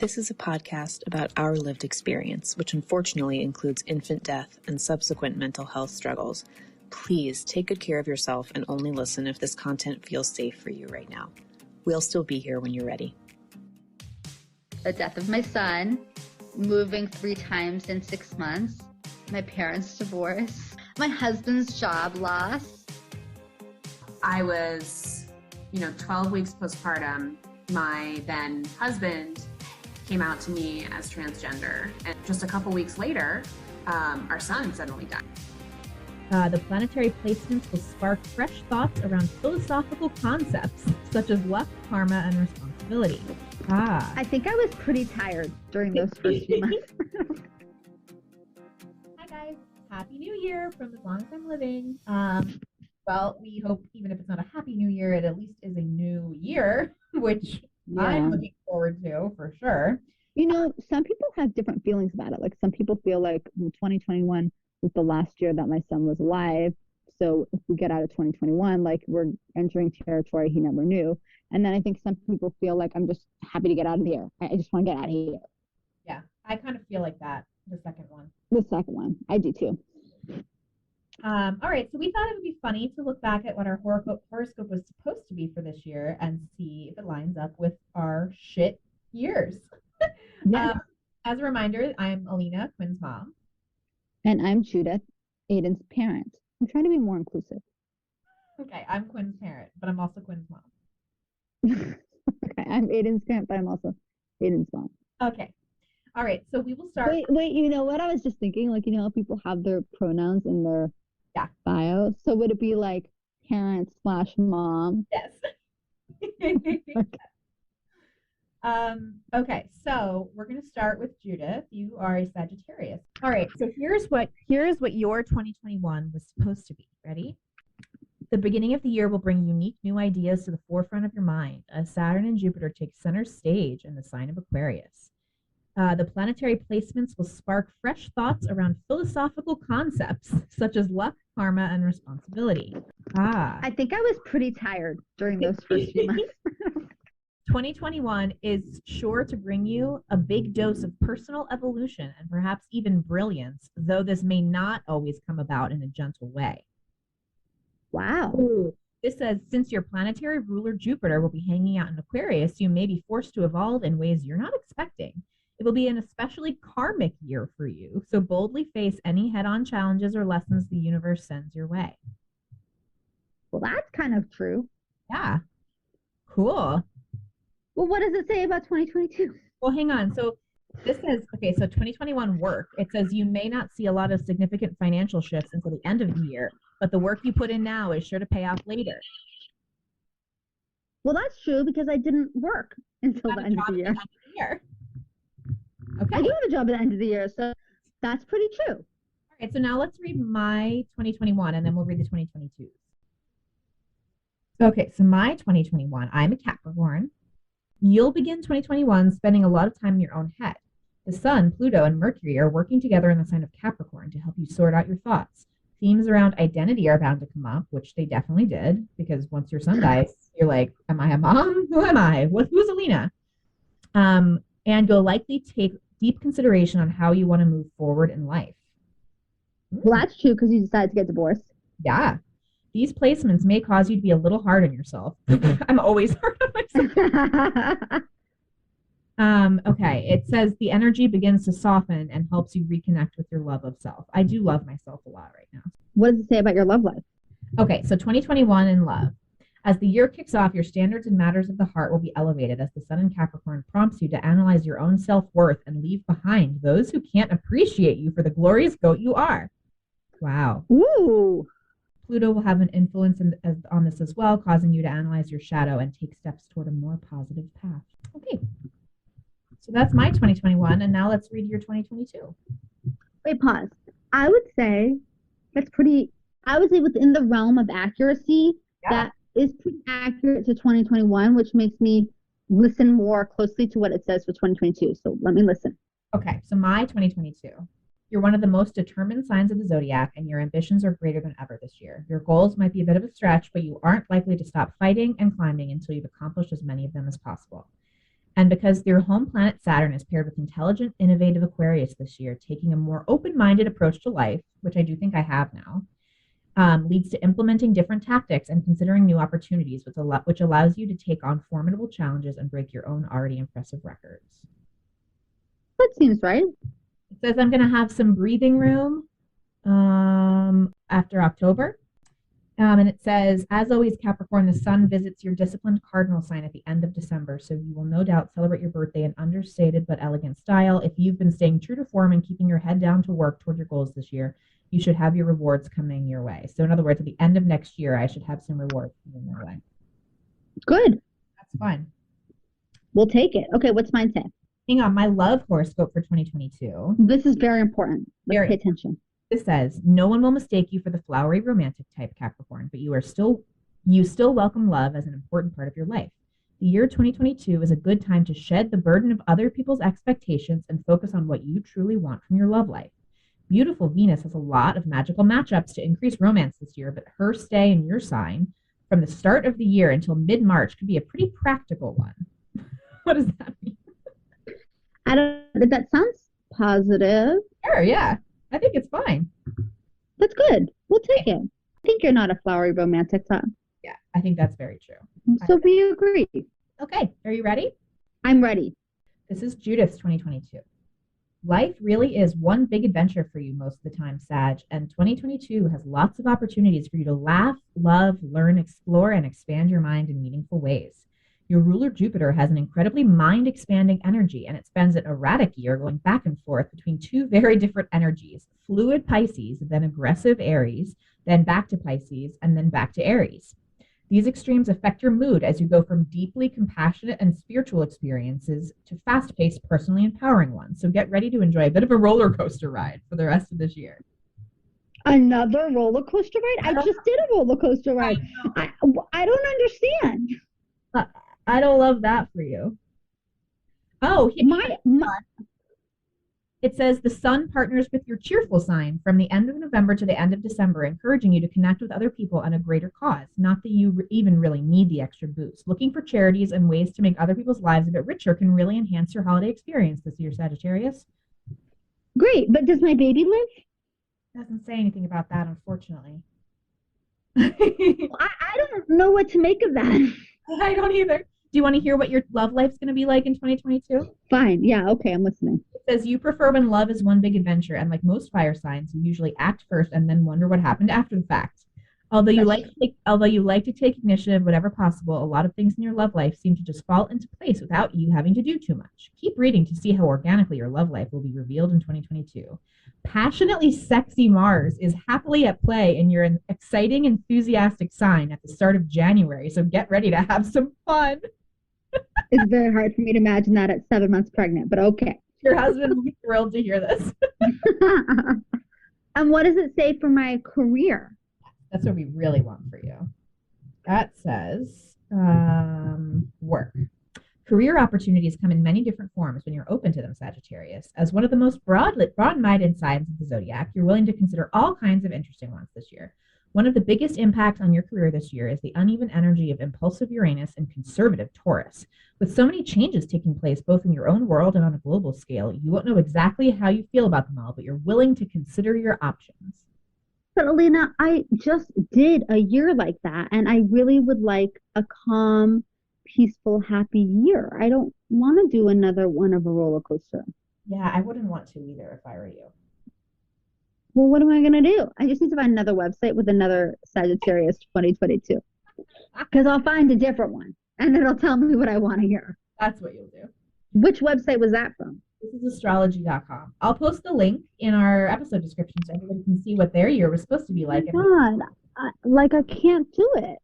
This is a podcast about our lived experience, which unfortunately includes infant death and subsequent mental health struggles. Please take good care of yourself and only listen if this content feels safe for you right now. We'll still be here when you're ready. The death of my son, moving 3 times in 6 months, my parents' divorce, my husband's job loss. I was, 12 weeks postpartum. My then husband came out to me as transgender. And just a couple weeks later, our son suddenly died. The planetary placements will spark fresh thoughts around philosophical concepts such as luck, karma, and responsibility. I think I was pretty tired during those first few months. Hi guys, Happy New Year from As Long As I'm Living. Well, we hope even if it's not a Happy New Year, it at least is a new year, which I'm looking forward to for sure. Some people have different feelings about it. Like some people feel like 2021 was the last year that my son was alive. So if we get out of 2021, like we're entering territory he never knew. And then I think some people feel like I'm just happy to get out of here. I just want to get out of here. Yeah, I kind of feel like that. The second one. I do too. All right, so we thought it would be funny to look back at what our horoscope was supposed to be for this year and see if it lines up with our shit years. Yeah. As a reminder, I'm Alina, Quinn's mom. And I'm Judith, Aiden's parent. I'm trying to be more inclusive. Okay, I'm Quinn's parent, but I'm also Quinn's mom. Okay, I'm Aiden's parent, but I'm also Aiden's mom. Okay. All right, so we will start. Wait, you know what I was just thinking? Like, how people have their pronouns in their bio? So would it be like parent/mom? Yes. Okay, so we're going to start with Judith. You are a Sagittarius. All right, so here's what your 2021 was supposed to be. Ready? The beginning of the year will bring unique new ideas to the forefront of your mind as Saturn and Jupiter take center stage in the sign of Aquarius. The planetary placements will spark fresh thoughts around philosophical concepts such as luck, karma, and responsibility. I think I was pretty tired during those first few months. 2021 is sure to bring you a big dose of personal evolution and perhaps even brilliance, though this may not always come about in a gentle way. Wow. Ooh. This says, since your planetary ruler Jupiter will be hanging out in Aquarius, you may be forced to evolve in ways you're not expecting. It will be an especially karmic year for you, so boldly face any head-on challenges or lessons the universe sends your way. Well, that's kind of true. Yeah. Cool. Well, what does it say about 2022? Well, hang on. So this says, okay, so 2021 work. It says you may not see a lot of significant financial shifts until the end of the year, but the work you put in now is sure to pay off later. Well, that's true because I didn't work until the end of the year. Okay. I do have a job at the end of the year, so that's pretty true. All right, so now let's read my 2021 and then we'll read the 2022. Okay, so my 2021, I'm a Capricorn. You'll begin 2021 spending a lot of time in your own head. The Sun, Pluto, and Mercury are working together in the sign of Capricorn to help you sort out your thoughts. Themes around identity are bound to come up, which they definitely did, because once your son dies, you're like, am I a mom? Who am I? Who's Alina? And you'll likely take deep consideration on how you want to move forward in life. Well, that's true because you decided to get divorced. Yeah. These placements may cause you to be a little hard on yourself. I'm always hard on myself. Okay, it says the energy begins to soften and helps you reconnect with your love of self. I do love myself a lot right now. What does it say about your love life? Okay, so 2021 in love. As the year kicks off, your standards and matters of the heart will be elevated as the Sun in Capricorn prompts you to analyze your own self-worth and leave behind those who can't appreciate you for the glorious goat you are. Wow. Ooh. Pluto will have an influence on this as well, causing you to analyze your shadow and take steps toward a more positive path. Okay. So that's my 2021, and now let's read your 2022. Wait, pause. I would say within the realm of accuracy, that is pretty accurate to 2021, which makes me listen more closely to what it says for 2022. So let me listen. Okay, so my 2022. You're one of the most determined signs of the zodiac, and your ambitions are greater than ever this year. Your goals might be a bit of a stretch, but you aren't likely to stop fighting and climbing until you've accomplished as many of them as possible. And because your home planet Saturn is paired with intelligent, innovative Aquarius this year, taking a more open-minded approach to life, which I do think I have now, leads to implementing different tactics and considering new opportunities, which allows you to take on formidable challenges and break your own already impressive records. That seems right. It says I'm going to have some breathing room after October. And it says, as always, Capricorn, the sun visits your disciplined cardinal sign at the end of December, so you will no doubt celebrate your birthday in understated but elegant style. If you've been staying true to form and keeping your head down to work toward your goals this year, you should have your rewards coming your way. So in other words, at the end of next year, I should have some rewards coming my way. Good. That's fine. We'll take it. Okay, what's mine say? Hang on, my love horoscope for 2022. This is very important. Let's pay attention. This says, no one will mistake you for the flowery romantic type, Capricorn, but you still welcome love as an important part of your life. The year 2022 is a good time to shed the burden of other people's expectations and focus on what you truly want from your love life. Beautiful Venus has a lot of magical matchups to increase romance this year, but her stay in your sign from the start of the year until mid-March could be a pretty practical one. What does that mean? That sounds positive. Sure, yeah. I think it's fine. That's good. We'll take it. I think you're not a flowery romantic type. Yeah, I think that's very true. So we agree. Okay, are you ready? I'm ready. This is Judith's 2022. Life really is one big adventure for you most of the time, Sag, and 2022 has lots of opportunities for you to laugh, love, learn, explore, and expand your mind in meaningful ways. Your ruler Jupiter has an incredibly mind-expanding energy, and it spends an erratic year going back and forth between two very different energies, fluid Pisces, then aggressive Aries, then back to Pisces, and then back to Aries. These extremes affect your mood as you go from deeply compassionate and spiritual experiences to fast-paced, personally empowering ones. So get ready to enjoy a bit of a roller coaster ride for the rest of this year. Another roller coaster ride? I just did a roller coaster ride. I don't understand. I don't love that for you. Oh, it says the sun partners with your cheerful sign from the end of November to the end of December, encouraging you to connect with other people on a greater cause. Not that you even really need the extra boost. Looking for charities and ways to make other people's lives a bit richer can really enhance your holiday experience this year, Sagittarius. Great, but does my baby live? Doesn't say anything about that, unfortunately. I don't know what to make of that. I don't either. Do you want to hear what your love life's going to be like in 2022? Fine. Yeah. Okay. I'm listening. It says you prefer when love is one big adventure, and like most fire signs, you usually act first and then wonder what happened after the fact. Although you like to take initiative whenever possible, a lot of things in your love life seem to just fall into place without you having to do too much. Keep reading to see how organically your love life will be revealed in 2022. Passionately sexy Mars is happily at play in your exciting, enthusiastic sign at the start of January, so get ready to have some fun. It's very hard for me to imagine that at 7 months pregnant, but okay. Your husband will be thrilled to hear this. And what does it say for my career? That's what we really want for you. That says work. Career opportunities come in many different forms when you're open to them, Sagittarius. As one of the most broad-minded signs of the zodiac, you're willing to consider all kinds of interesting ones this year. One of the biggest impacts on your career this year is the uneven energy of impulsive Uranus and conservative Taurus. With so many changes taking place both in your own world and on a global scale, you won't know exactly how you feel about them all, but you're willing to consider your options. But Alina, I just did a year like that, and I really would like a calm, peaceful, happy year. I don't want to do another one of a roller coaster. Yeah, I wouldn't want to either if I were you. Well, what am I going to do? I just need to find another website with another Sagittarius 2022. Because I'll find a different one, and it'll tell me what I want to hear. That's what you'll do. Which website was that from? This is astrology.com. I'll post the link in our episode description so everybody can see what their year was supposed to be like. Oh my God, I can't do it.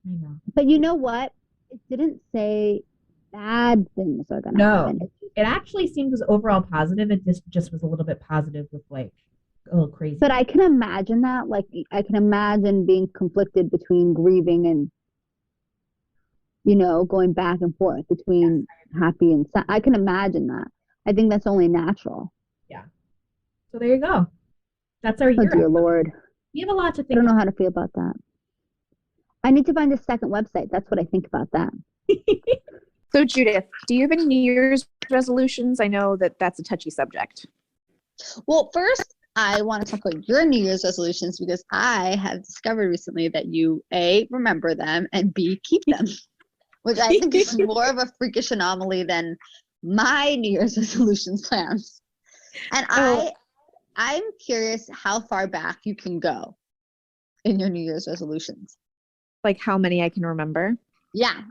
I know. But you know what? It didn't say bad things are going to happen. It actually seemed was overall positive. It just was a little bit positive with like a little crazy. But I can imagine that. Like, I can imagine being conflicted between grieving and, going back and forth between happy and sad. I can imagine that. I think that's only natural. Yeah. So there you go. That's our year. Oh, dear Lord. You have a lot to think I don't know how to feel about that. I need to find a second website. That's what I think about that. So Judith, do you have any New Year's resolutions? I know that that's a touchy subject. Well, first, I want to talk about your New Year's resolutions because I have discovered recently that you, A, remember them, and B, keep them, which I think is more of a freakish anomaly than my New Year's resolutions plans. And I'm curious how far back you can go in your New Year's resolutions. Like how many I can remember? Yeah.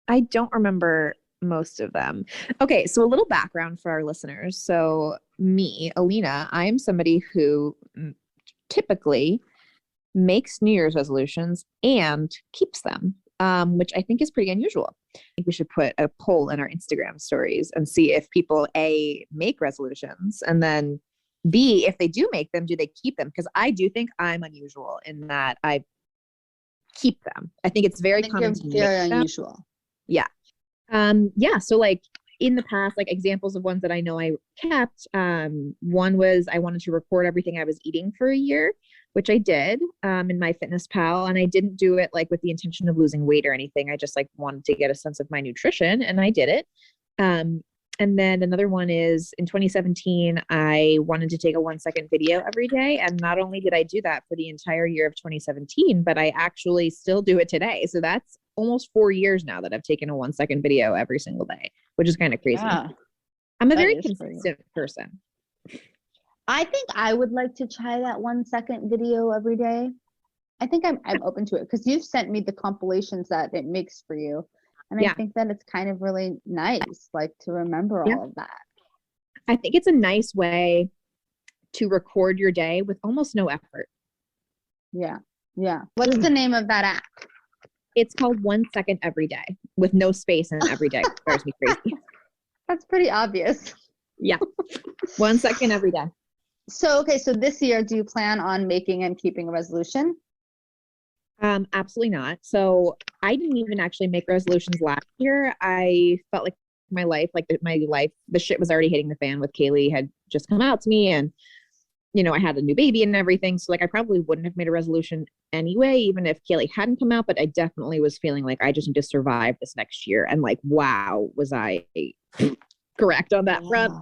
I don't remember most of them. Okay, so a little background for our listeners. So me, Alina, I'm somebody who typically makes New Year's resolutions and keeps them, which I think is pretty unusual. I think we should put a poll in our Instagram stories and see if people, A, make resolutions, and then B, if they do make them, do they keep them? Because I do think I'm unusual in that I keep them. I think it's very common to very unusual. Yeah. Yeah. So like in the past, like examples of ones that I know I kept, one was I wanted to record everything I was eating for a year, which I did, in my Fitness Pal. And I didn't do it like with the intention of losing weight or anything. I just like wanted to get a sense of my nutrition, and I did it. And then another one is in 2017, I wanted to take a 1-second video every day. And not only did I do that for the entire year of 2017, but I actually still do it today. So that's almost 4 years now that I've taken a 1-second video every single day, which is kind of crazy. Yeah, I'm a very consistent person. I think I would like to try that 1-second video every day. I think I'm open to it because you've sent me the compilations that it makes for you. And I think that it's kind of really nice, like to remember all of that. I think it's a nice way to record your day with almost no effort. Yeah. Yeah. What's the name of that app? It's called 1 Second Every Day with no space in every day. It drives me crazy. That's pretty obvious. Yeah. 1 second every day. So, okay. So this year, do you plan on making and keeping a resolution? Absolutely not. So I didn't even actually make resolutions last year. I felt like the shit was already hitting the fan with Kaylee had just come out to me, and, you know, I had a new baby and everything. So like, I probably wouldn't have made a resolution anyway, even if Kaylee hadn't come out, but I definitely was feeling like I just need to survive this next year. And like, wow, was I correct on that front?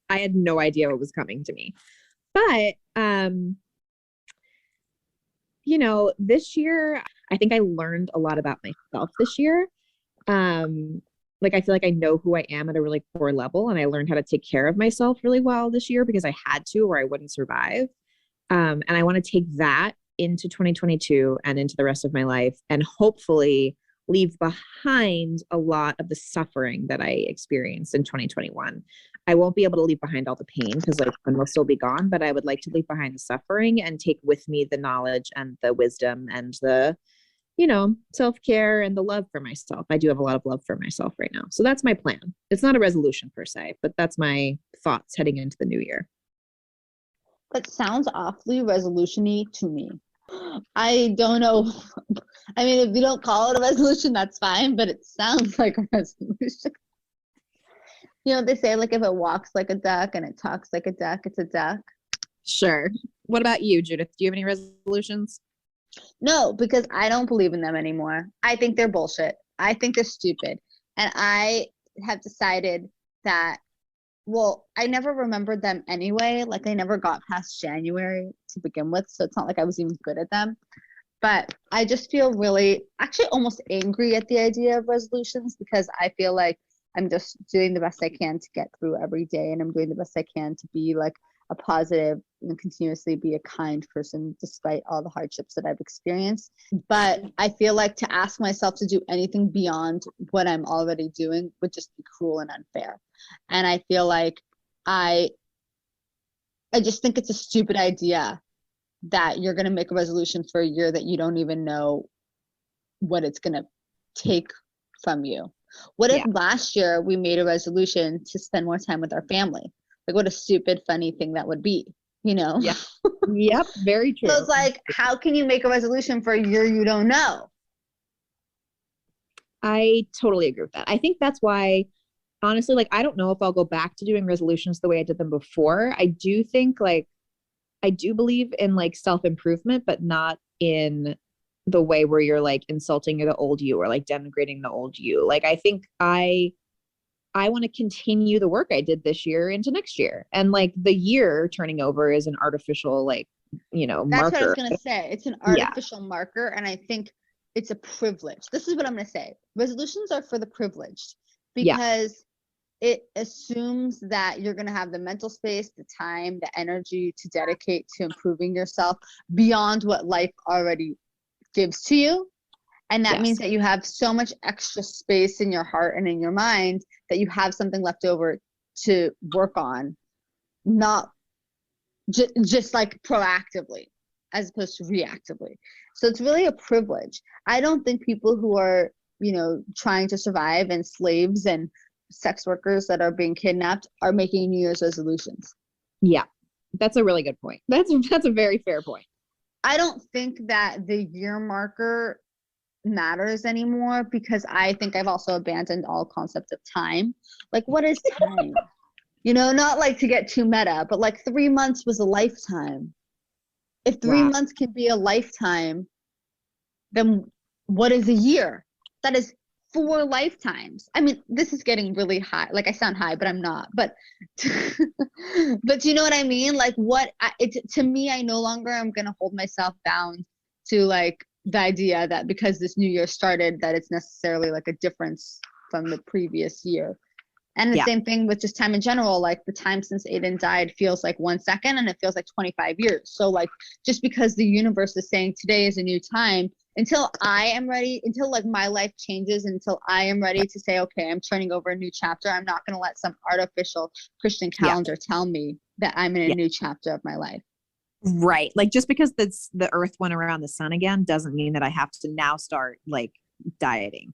I had no idea what was coming to me, but, you know, this year, I think I learned a lot about myself this year. Like, I feel like I know who I am at a really core level, and I learned how to take care of myself really well this year because I had to, or I wouldn't survive. And I want to take that into 2022 and into the rest of my life, and hopefully leave behind a lot of the suffering that I experienced in 2021. I won't be able to leave behind all the pain because like one will still be gone, but I would like to leave behind the suffering and take with me the knowledge and the wisdom and the, you know, self-care and the love for myself. I do have a lot of love for myself right now. So that's my plan. It's not a resolution per se, but that's my thoughts heading into the new year. That sounds awfully resolution-y to me. I don't know. I mean, if you don't call it a resolution, that's fine, but it sounds like a resolution. You know, they say like if it walks like a duck and it talks like a duck, it's a duck. Sure. What about you, Judith? Do you have any resolutions? No, because I don't believe in them anymore. I think they're bullshit. I think they're stupid. And I have decided that, well, I never remembered them anyway. Like I never got past January to begin with. So it's not like I was even good at them. But I just feel really, actually almost angry at the idea of resolutions because I feel like I'm just doing the best I can to get through every day. And I'm doing the best I can to be like a positive and continuously be a kind person despite all the hardships that I've experienced. But I feel like to ask myself to do anything beyond what I'm already doing would just be cruel and unfair. And I feel like I just think it's a stupid idea that you're going to make a resolution for a year that you don't even know what it's going to take from you. What if last year we made a resolution to spend more time with our family? Like what a stupid, funny thing that would be, you know? Yeah. Yep. Very true. So it's like, how can you make a resolution for a year you don't know? I totally agree with that. I think that's why, honestly, like, I don't know if I'll go back to doing resolutions the way I did them before. I do think like, I do believe in like self-improvement, but not in the way where you're like insulting the old you or like denigrating the old you. Like, I think I want to continue the work I did this year into next year. And like the year turning over is an artificial, like, you know, That's marker. what I was going to say. It's an artificial marker. And I think it's a privilege. This is what I'm going to say. Resolutions are for the privileged because it assumes that you're going to have the mental space, the time, the energy to dedicate to improving yourself beyond what life already gives to you. And that means that you have so much extra space in your heart and in your mind that you have something left over to work on, not just like proactively as opposed to reactively. So it's really a privilege. I don't think people who are, you know, trying to survive and slaves and sex workers that are being kidnapped are making New Year's resolutions. Yeah, that's a really good point. That's a very fair point. I don't think that the year marker matters anymore because I think I've also abandoned all concept of time. Like, what is time? You know, not like to get too meta, but like 3 months was a lifetime. If 3 months can be a lifetime, then what is a year? That is 4 lifetimes. I mean, this is getting really high. Like, I sound high, but I'm not. But but you know what I mean? Like, to me, I no longer am going to hold myself bound to like the idea that because this new year started that it's necessarily like a difference from the previous year. And the same thing with just time in general, like the time since Aiden died feels like 1 second and it feels like 25 years. So like, just because the universe is saying today is a new time, until I am ready, until like my life changes, until I am ready to say, okay, I'm turning over a new chapter. I'm not going to let some artificial Christian calendar tell me that I'm in a new chapter of my life. Right. Like, just because the earth went around the sun again doesn't mean that I have to now start like dieting.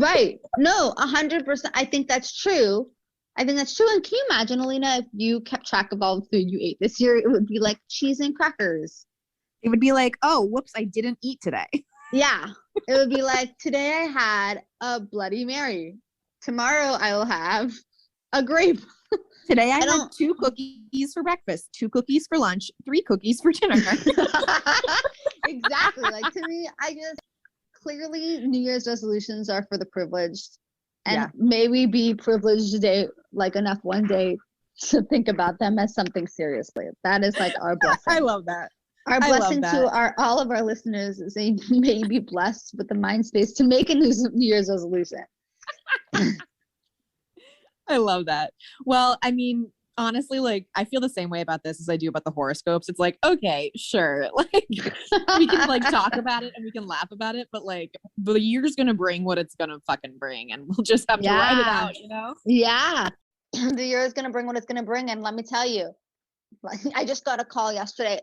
Right. No, 100%. I think that's true. And can you imagine, Alina, if you kept track of all the food you ate this year, it would be like cheese and crackers. It would be like, oh, whoops, I didn't eat today. Yeah. It would be like, today I had a Bloody Mary. Tomorrow I will have a grape. Today I had 2 cookies for breakfast, 2 cookies for lunch, 3 cookies for dinner. Exactly. Like, to me, clearly New Year's resolutions are for the privileged. And may we be privileged today, like enough one day to think about them as something seriously. That is like our blessing. I love that. Our blessing to all of our listeners is they may be blessed with the mind space to make a New Year's resolution. I love that. Well, I mean, honestly, like, I feel the same way about this as I do about the horoscopes. It's like, okay, sure. Like, we can like talk about it and we can laugh about it, but like the year's going to bring what it's going to fucking bring. And we'll just have to write it out, you know? Yeah. The year is going to bring what it's going to bring. And let me tell you, I just got a call yesterday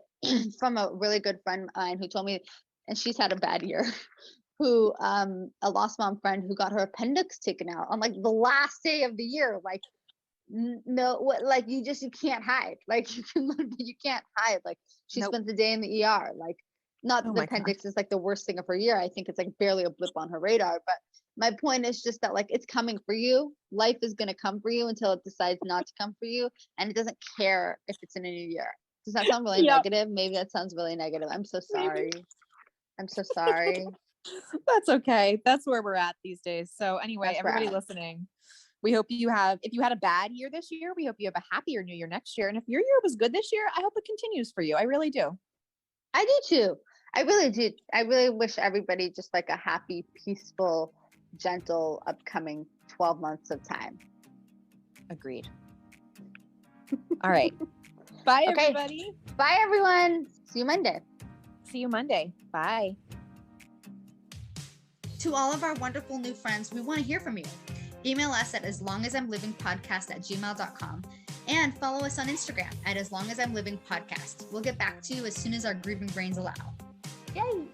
from a really good friend of mine who told me, and she's had a bad year, who a lost mom friend who got her appendix taken out on like the last day of the year. Like, no, what, like you can't hide. Like, you can't hide. Like, she spent the day in the ER. Like, not that the appendix is like the worst thing of her year. I think it's like barely a blip on her radar. But my point is just that like, it's coming for you. Life is going to come for you until it decides not to come for you. And it doesn't care if it's in a new year. Does that sound really negative? Maybe that sounds really negative. I'm so sorry. I'm so sorry. That's okay. That's where we're at these days. So anyway, everybody listening, we hope if you had a bad year this year, we hope you have a happier new year next year. And if your year was good this year, I hope it continues for you. I really do. I do too. I really do. I really wish everybody just like a happy, peaceful, gentle, upcoming 12 months of time. Agreed. All right. Bye, everybody. Bye, everyone. See you Monday. Bye. To all of our wonderful new friends, we want to hear from you. Email us at aslongasimlivingpodcast@gmail.com and follow us on Instagram at aslongasimlivingpodcast. We'll get back to you as soon as our grieving brains allow. Yay!